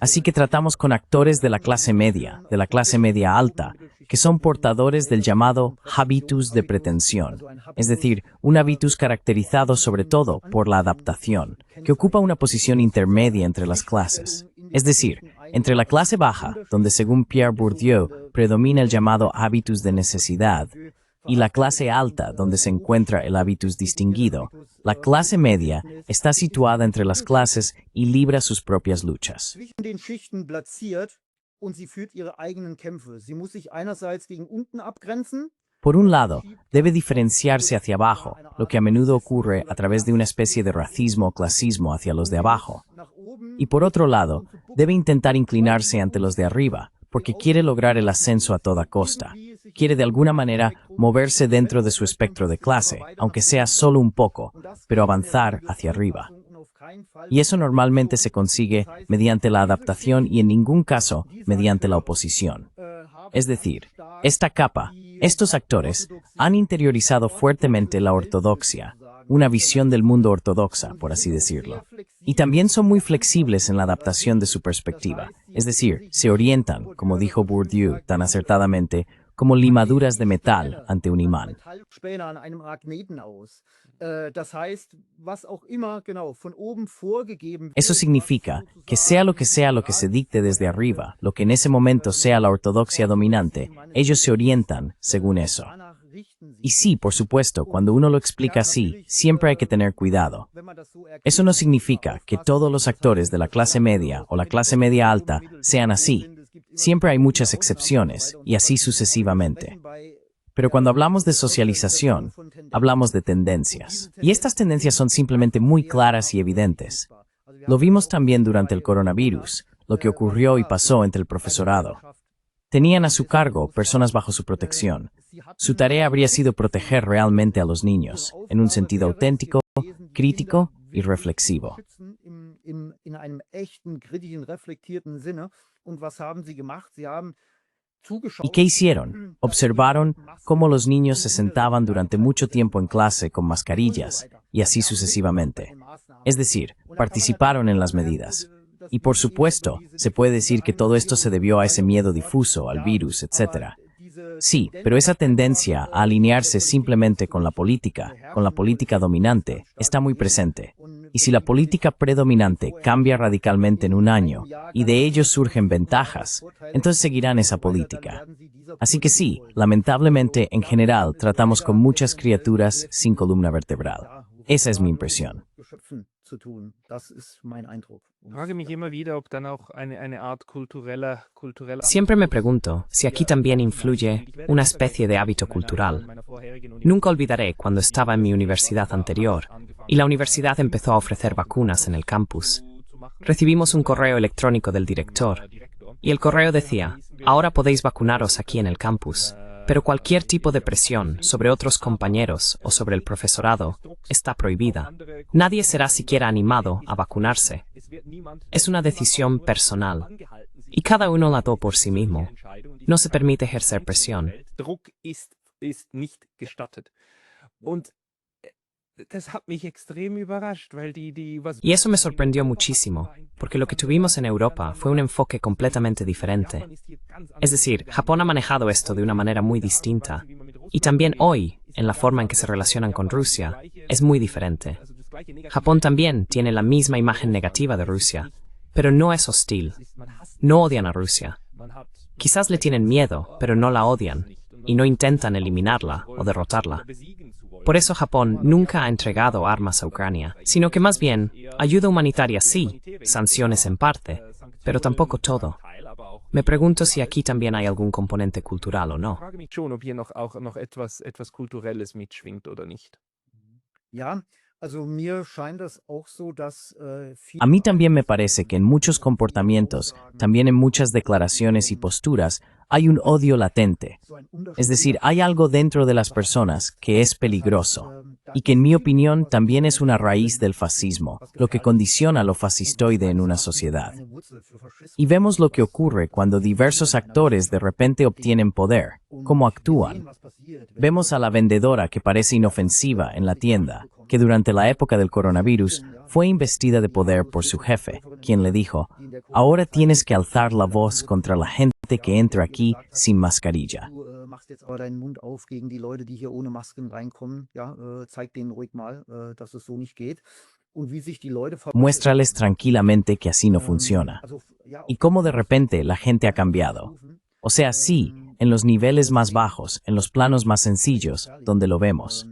Así que tratamos con actores de la clase media alta, que son portadores del llamado habitus de pretensión, es decir, un habitus caracterizado sobre todo por la adaptación, que ocupa una posición intermedia entre las clases. Es decir, entre la clase baja, donde según Pierre Bourdieu predomina el llamado habitus de necesidad, y la clase alta, donde se encuentra el habitus distinguido, la clase media está situada entre las clases y libra sus propias luchas. Por un lado, debe diferenciarse hacia abajo, lo que a menudo ocurre a través de una especie de racismo o clasismo hacia los de abajo. Y por otro lado, debe intentar inclinarse ante los de arriba, porque quiere lograr el ascenso a toda costa. Quiere de alguna manera moverse dentro de su espectro de clase, aunque sea solo un poco, pero avanzar hacia arriba. Y eso normalmente se consigue mediante la adaptación y en ningún caso mediante la oposición. Es decir, esta capa, estos actores, han interiorizado fuertemente la ortodoxia, una visión del mundo ortodoxa, por así decirlo. Y también son muy flexibles en la adaptación de su perspectiva, es decir, se orientan, como dijo Bourdieu tan acertadamente, como limaduras de metal ante un imán. Eso significa que sea lo que se dicte desde arriba, lo que en ese momento sea la ortodoxia dominante, ellos se orientan según eso. Y sí, por supuesto, cuando uno lo explica así, siempre hay que tener cuidado. Eso no significa que todos los actores de la clase media o la clase media alta sean así. Siempre hay muchas excepciones, y así sucesivamente. Pero cuando hablamos de socialización, hablamos de tendencias. Y estas tendencias son simplemente muy claras y evidentes. Lo vimos también durante el coronavirus, lo que ocurrió y pasó entre el profesorado. Tenían a su cargo personas bajo su protección. Su tarea habría sido proteger realmente a los niños, en un sentido auténtico, crítico y reflexivo. ¿Y qué hicieron? Observaron cómo los niños se sentaban durante mucho tiempo en clase con mascarillas, y así sucesivamente. Es decir, participaron en las medidas. Y por supuesto, se puede decir que todo esto se debió a ese miedo difuso, al virus, etc. Sí, pero esa tendencia a alinearse simplemente con la política dominante, está muy presente. Y si la política predominante cambia radicalmente en un año, y de ello surgen ventajas, entonces seguirán esa política. Así que sí, lamentablemente, en general, tratamos con muchas criaturas sin columna vertebral. Esa es mi impresión.
Siempre me pregunto si aquí también influye una especie de hábito cultural. Nunca olvidaré cuando estaba en mi universidad anterior y la universidad empezó a ofrecer vacunas en el campus. Recibimos un correo electrónico del director y el correo decía: ahora podéis vacunaros aquí en el campus, pero cualquier tipo de presión sobre otros compañeros o sobre el profesorado está prohibida. Nadie será siquiera animado a vacunarse. Es una decisión personal y cada uno la toma por sí mismo. No se permite ejercer presión. Y eso me sorprendió muchísimo, porque lo que tuvimos en Europa fue un enfoque completamente diferente. Es decir, Japón ha manejado esto de una manera muy distinta, y también hoy, en la forma en que se relacionan con Rusia, es muy diferente. Japón también tiene la misma imagen negativa de Rusia, pero no es hostil. No odian a Rusia. Quizás le tienen miedo, pero no la odian, y no intentan eliminarla o derrotarla. Por eso Japón nunca ha entregado armas a Ucrania, sino que más bien, ayuda humanitaria sí, sanciones en parte, pero tampoco todo. Me pregunto si aquí también hay algún componente cultural o no.
A mí también me parece que en muchos comportamientos, también en muchas declaraciones y posturas, hay un odio latente. Es decir, hay algo dentro de las personas que es peligroso y que en mi opinión también es una raíz del fascismo, lo que condiciona lo fascistoide en una sociedad. Y vemos lo que ocurre cuando diversos actores de repente obtienen poder, cómo actúan. Vemos a la vendedora que parece inofensiva en la tienda, que durante la época del coronavirus fue investida de poder por su jefe, quien le dijo, ahora tienes que alzar la voz contra la gente que entra aquí sin mascarilla.
Machst jetzt aber deinen Mund auf gegen die Leute, die hier ohne Masken reinkommen. Ja, zeig denen ruhig mal, dass es so nicht geht. Und wie sich die Leute
Muéstrales tranquilamente que así no funciona. Y cómo de repente la gente ha cambiado. O sea, sí, en los niveles más bajos, en los planos más sencillos, donde lo vemos.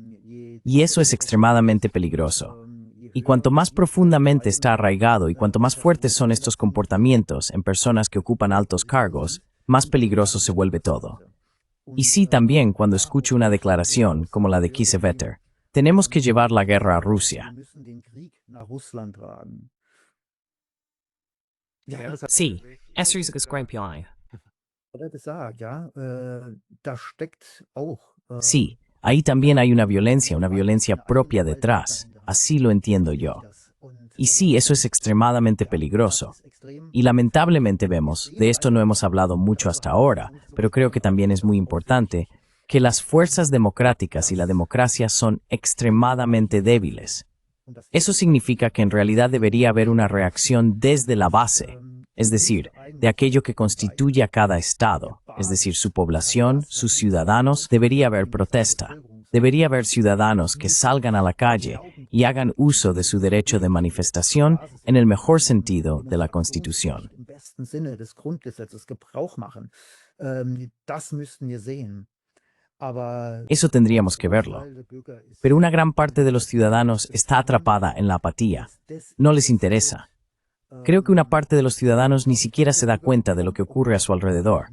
Y eso es extremadamente peligroso. Y cuanto más profundamente está arraigado y cuanto más fuertes son estos comportamientos en personas que ocupan altos cargos, más peligroso se vuelve todo. Y sí, también cuando escucho una declaración como la de Kiesewetter, tenemos que llevar la guerra a Rusia.
Sí, eso es SQMPI.
Sí, ahí también hay una violencia propia detrás. Así lo entiendo yo. Y sí, eso es extremadamente peligroso. Y lamentablemente vemos, de esto no hemos hablado mucho hasta ahora, pero creo que también es muy importante, que las fuerzas democráticas y la democracia son extremadamente débiles. Eso significa que en realidad debería haber una reacción desde la base, es decir, de aquello que constituye a cada estado, es decir, su población, sus ciudadanos, debería haber protesta. Debería haber ciudadanos que salgan a la calle y hagan uso de su derecho de manifestación en el mejor sentido de la Constitución. Eso tendríamos que verlo. Pero una gran parte de los ciudadanos está atrapada en la apatía. No les interesa. Creo que una parte de los ciudadanos ni siquiera se da cuenta de lo que ocurre a su alrededor.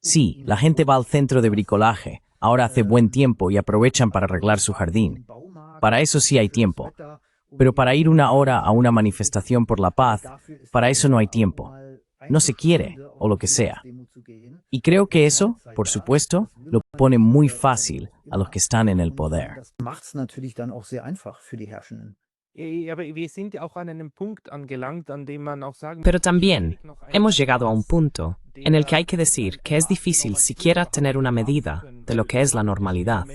Sí, la gente va al centro de bricolaje. Ahora hace buen tiempo y aprovechan para arreglar su jardín. Para eso sí hay tiempo. Pero para ir una hora a una manifestación por la paz, para eso no hay tiempo. No se quiere, o lo que sea. Y creo que eso, por supuesto, lo pone muy fácil a los que están en el poder.
Pero también hemos llegado a un punto en el que hay que decir que es difícil siquiera tener una medida de lo que es la normalidad.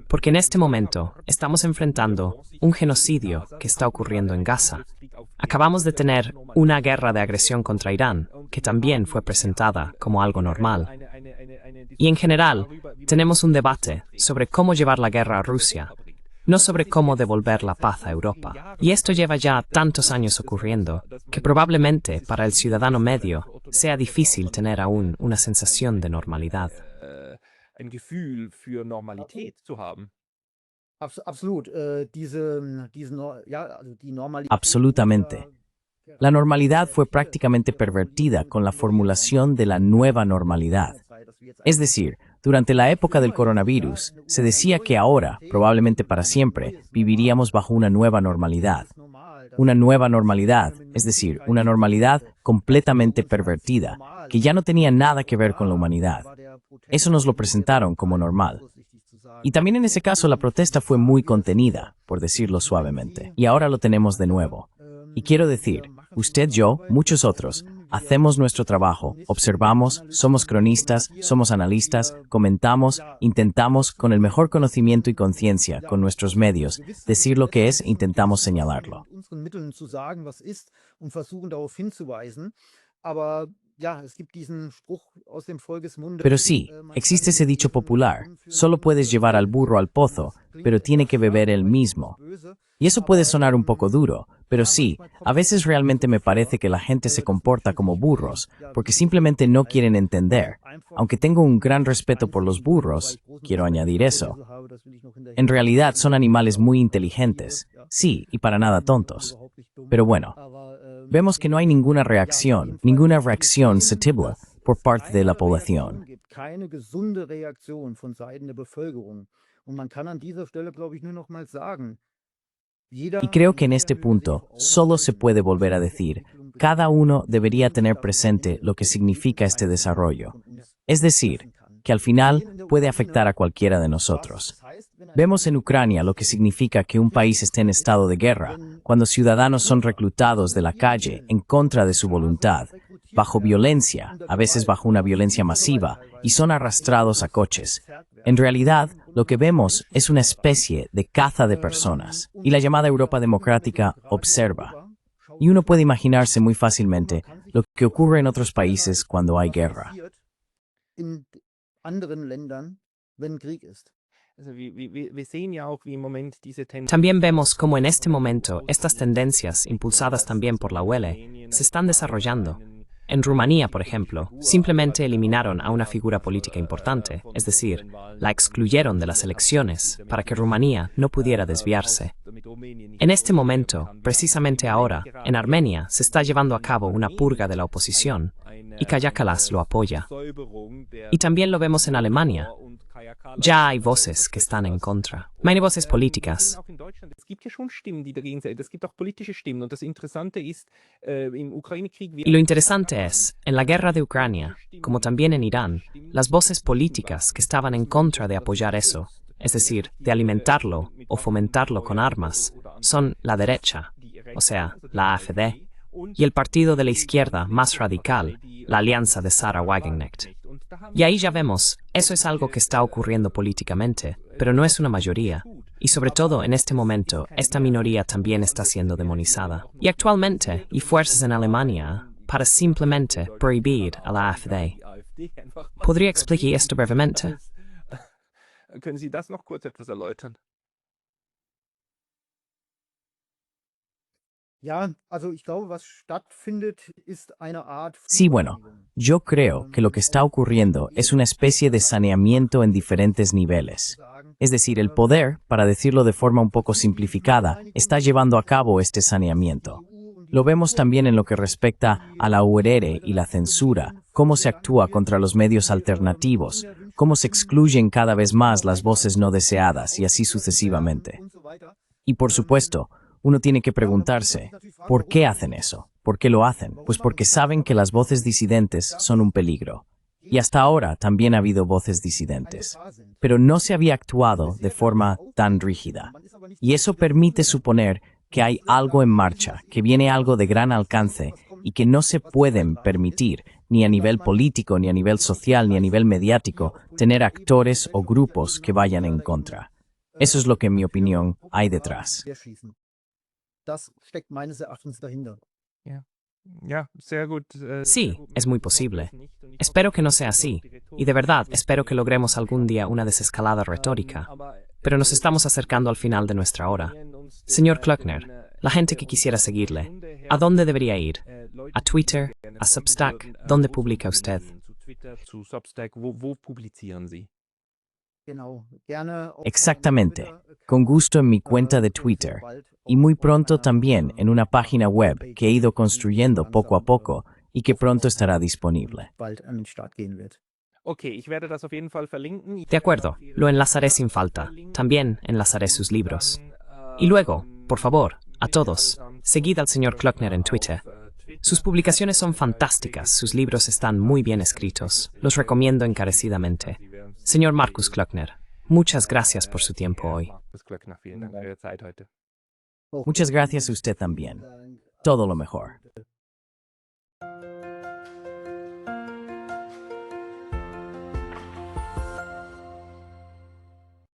Porque en este momento estamos enfrentando un genocidio que está ocurriendo en Gaza. Acabamos de tener una guerra de agresión contra Irán, que también fue presentada como algo normal. Y en general, tenemos un debate sobre cómo llevar la guerra a Rusia, no sobre cómo devolver la paz a Europa. Y esto lleva ya tantos años ocurriendo que probablemente para el ciudadano medio sea difícil tener aún una sensación de normalidad.
Absolutamente. La normalidad fue prácticamente pervertida con la formulación de la nueva normalidad. Es decir, durante la época del coronavirus, se decía que ahora, probablemente para siempre, viviríamos bajo una nueva normalidad. Una nueva normalidad, es decir, una normalidad completamente pervertida, que ya no tenía nada que ver con la humanidad. Eso nos lo presentaron como normal. Y también en ese caso la protesta fue muy contenida, por decirlo suavemente. Y ahora lo tenemos de nuevo. Y quiero decir, usted, yo, muchos otros, hacemos nuestro trabajo, observamos, somos cronistas, somos analistas, comentamos, intentamos, con el mejor conocimiento y conciencia, con nuestros medios, decir lo que es e intentamos señalarlo. Pero sí, existe ese dicho popular, solo puedes llevar al burro al pozo, pero tiene que beber él mismo. Y eso puede sonar un poco duro, pero sí, a veces realmente me parece que la gente se comporta como burros, porque simplemente no quieren entender. Aunque tengo un gran respeto por los burros, quiero añadir eso. En realidad son animales muy inteligentes, sí, y para nada tontos. Pero bueno, vemos que no hay ninguna reacción sensible por parte de la población. Y creo que en este punto solo se puede volver a decir, cada uno debería tener presente lo que significa este desarrollo. Es decir, que al final puede afectar a cualquiera de nosotros. Vemos en Ucrania lo que significa que un país esté en estado de guerra, cuando ciudadanos son reclutados de la calle en contra de su voluntad, bajo violencia, a veces bajo una violencia masiva, y son arrastrados a coches. En realidad, Lo que vemos es una especie de caza de personas, y la llamada Europa democrática observa. Y uno puede imaginarse muy fácilmente lo que ocurre en otros países cuando hay guerra.
In anderen Ländern, wenn Krieg ist.
Wir sehen ja auch, wie im Moment diese
También vemos cómo en este momento estas tendencias, impulsadas también por la UELE, se están desarrollando. En Rumanía, por ejemplo, simplemente eliminaron a una figura política importante, es decir, la excluyeron de las elecciones para que Rumanía no pudiera desviarse. En este momento, precisamente ahora, en Armenia se está llevando a cabo una purga de la oposición y Kaja Kallas lo apoya. Y también lo vemos en Alemania. Ya hay voces que están en contra. Hay voces políticas.
Es gibt ja schon Stimmen, die dagegen sind. Es gibt auch politische Stimmen. Und das Interessante ist, im Ukraine-Krieg...
Y lo interesante es, en la guerra de Ucrania, como también en Irán, las voces políticas que estaban en contra de apoyar eso, es decir, de alimentarlo o fomentarlo con armas, son la derecha, o sea, la AfD, y el partido de la izquierda más radical, la alianza de Sarah Wagenknecht. Y ahí ya vemos, eso es algo que está ocurriendo políticamente, pero no es una mayoría. Y sobre todo en este momento, esta minoría también está siendo demonizada. Y actualmente, hay fuerzas en Alemania para simplemente prohibir a la AfD. ¿Podría explicar esto brevemente?
Können Sie das noch kurz etwas erläutern?
Ja, also ich glaube, was stattfindet, ist eine Art...
Sí, bueno, yo creo que lo que está ocurriendo es una especie de saneamiento en diferentes niveles. Es decir, el poder, para decirlo de forma un poco simplificada, está llevando a cabo este saneamiento. Lo vemos también en lo que respecta a la URR y la censura, cómo se actúa contra los medios alternativos, cómo se excluyen cada vez más las voces no deseadas y así sucesivamente. Y por supuesto, uno tiene que preguntarse, ¿por qué hacen eso? ¿Por qué lo hacen? Pues porque saben que las voces disidentes son un peligro. Y hasta ahora también ha habido voces disidentes. Pero no se había actuado de forma tan rígida. Y eso permite suponer que hay algo en marcha, que viene algo de gran alcance y que no se pueden permitir, ni a nivel político, ni a nivel social, ni a nivel mediático, tener actores o grupos que vayan en contra. Eso es lo que, en mi opinión, hay detrás.
Das steckt meines Erachtens dahinter.
Ja, sehr gut.
Sí, es muy posible. Espero que no sea así. Y de verdad, espero que logremos algún día una desescalada retórica. Pero nos estamos acercando al final de nuestra hora. Señor Klöckner, la gente que quisiera seguirle, ¿a dónde debería ir? ¿A Twitter? ¿A Substack? ¿Dónde publica usted?
Zu Twitter, zu Substack, wo publizieren Sie?
Genau, gerne auf
Exactamente,
Twitter,
con gusto en mi cuenta de Twitter. Y muy pronto también en una página web que he ido construyendo poco a poco y que pronto estará disponible.
bald an den Start gehen wird.
Okay, ich werde das auf jeden Fall verlinken.
De acuerdo, lo enlazaré sin falta. También enlazaré sus libros. Y luego, por favor, a todos, seguid al señor Klöckner en Twitter. Sus publicaciones son fantásticas, sus libros están muy bien escritos. Los recomiendo encarecidamente. Señor Markus Klöckner, muchas gracias por su tiempo hoy.
Markus Klöckner, vielen Dank für Ihre Zeit heute.
Muchas gracias a usted también. Todo lo mejor.